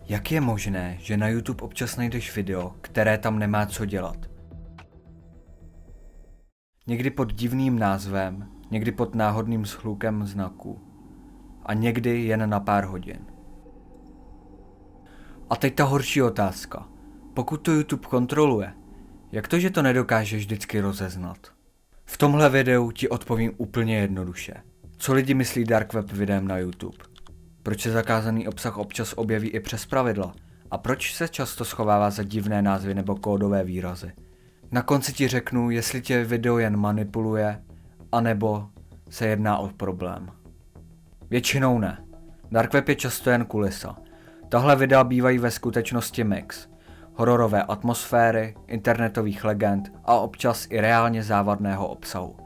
Jak je možné, že na YouTube občas najdeš video, které tam nemá co dělat? Někdy pod divným názvem, někdy pod náhodným shlukem znaků. A někdy jen na pár hodin. A teď ta horší otázka. Pokud to YouTube kontroluje, jak to, že to nedokážeš vždycky rozeznat? V tomhle videu ti odpovím úplně jednoduše. Co lidi myslí dark web videem na YouTube? Proč se zakázaný obsah občas objeví i přes pravidla? A proč se často schovává za divné názvy nebo kódové výrazy? Na konci ti řeknu, jestli tě video jen manipuluje, anebo se jedná o problém. Většinou ne. Dark web je často jen kulisa. Tahle videa bývají ve skutečnosti mix. Hororové atmosféry, internetových legend a občas i reálně závadného obsahu.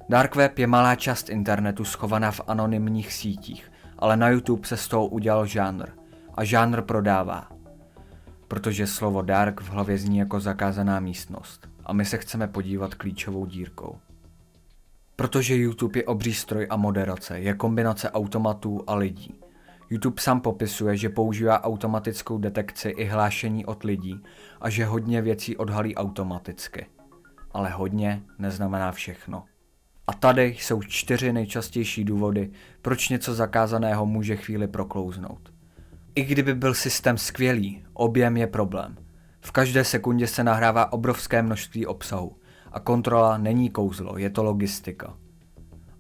Dark web je malá část internetu schovaná v anonymních sítích, ale na YouTube se z toho udělal žánr. A žánr prodává. Protože slovo dark v hlavě zní jako zakázaná místnost. A my se chceme podívat klíčovou dírkou. Protože YouTube je obří stroj a moderace, je kombinace automatů a lidí. YouTube sám popisuje, že používá automatickou detekci i hlášení od lidí a že hodně věcí odhalí automaticky. Ale hodně neznamená všechno. A tady jsou 4 nejčastější důvody, proč něco zakázaného může chvíli proklouznout. I kdyby byl systém skvělý, objem je problém. V každé sekundě se nahrává obrovské množství obsahu a kontrola není kouzlo, je to logistika.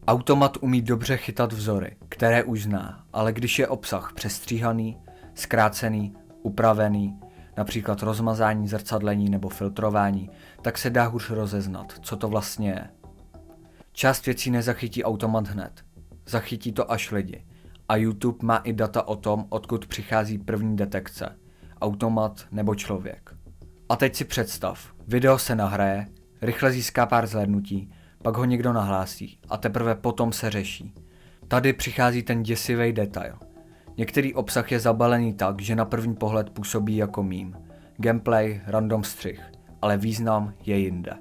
Automat umí dobře chytat vzory, které už zná, ale když je obsah přestříhaný, zkrácený, upravený, například rozmazání, zrcadlení nebo filtrování, tak se dá hůř rozeznat, co to vlastně je. Část věcí nezachytí automat hned, zachytí to až lidi. A YouTube má i data o tom, odkud přichází první detekce, automat nebo člověk. A teď si představ, video se nahraje, rychle získá pár zhlédnutí, pak ho někdo nahlásí a teprve potom se řeší. Tady přichází ten děsivý detail. Některý obsah je zabalený tak, že na první pohled působí jako meme. Gameplay, random střih, ale význam je jinde.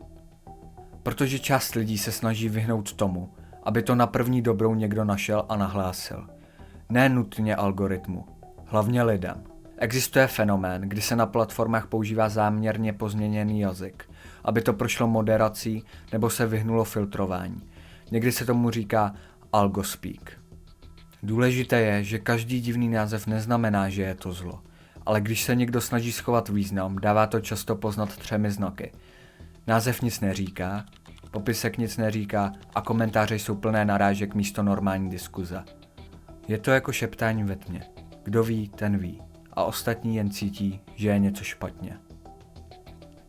Protože část lidí se snaží vyhnout tomu, aby to na první dobrou někdo našel a nahlásil. Ne nutně algoritmu, hlavně lidem. Existuje fenomén, kdy se na platformách používá záměrně pozměněný jazyk, aby to prošlo moderací nebo se vyhnulo filtrování. Někdy se tomu říká algospeak. Důležité je, že každý divný název neznamená, že je to zlo, ale když se někdo snaží schovat význam, dává to často poznat 3 znaky. Název nic neříká, popisek nic neříká a komentáře jsou plné narážek místo normální diskuze. Je to jako šeptání ve tmě. Kdo ví, ten ví. A ostatní jen cítí, že je něco špatně.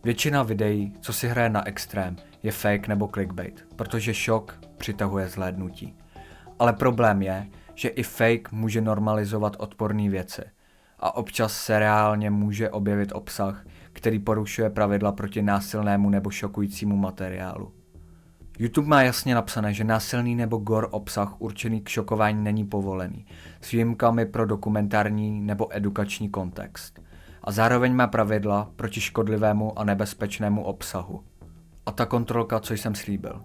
Většina videí, co si hraje na extrém, je fake nebo clickbait, protože šok přitahuje zhlédnutí. Ale problém je, že i fake může normalizovat odporné věci. A občas se reálně může objevit obsah, který porušuje pravidla proti násilnému nebo šokujícímu materiálu. YouTube má jasně napsané, že násilný nebo gore obsah určený k šokování není povolený, s výjimkami pro dokumentární nebo edukační kontext. A zároveň má pravidla proti škodlivému a nebezpečnému obsahu. A ta kontrolka, co jsem slíbil.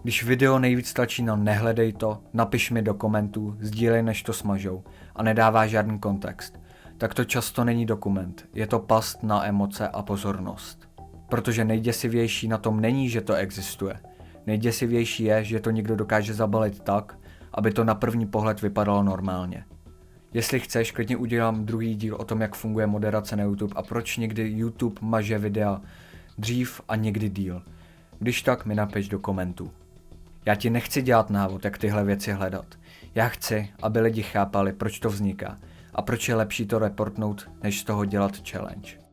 Když video nejvíc tlačí na nehledej to, napiš mi do komentů, sdílej než to smažou a nedává žádný kontext, tak to často není dokument, je to past na emoce a pozornost. Protože nejděsivější na tom není, že to existuje. Nejděsivější je, že to někdo dokáže zabalit tak, aby to na první pohled vypadalo normálně. Jestli chceš, klidně udělám druhý díl o tom, jak funguje moderace na YouTube a proč někdy YouTube maže videa dřív a někdy díl. Když tak mi napiš do komentů. Já ti nechci dělat návod, jak tyhle věci hledat. Já chci, aby lidi chápali, proč to vzniká a proč je lepší to reportnout, než z toho dělat challenge.